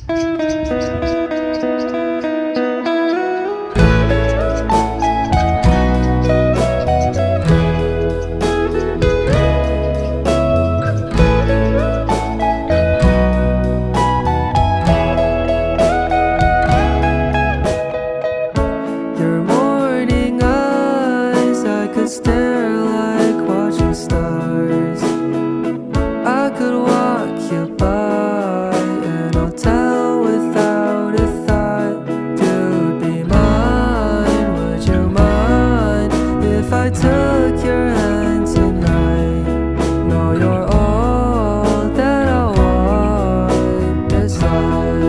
Your morning eyes, I could stare like watching stars. I could walk you by and I'll tell without a thought. You'd be mine, would you mind if I took your hand tonight? No, you're all that I want this life.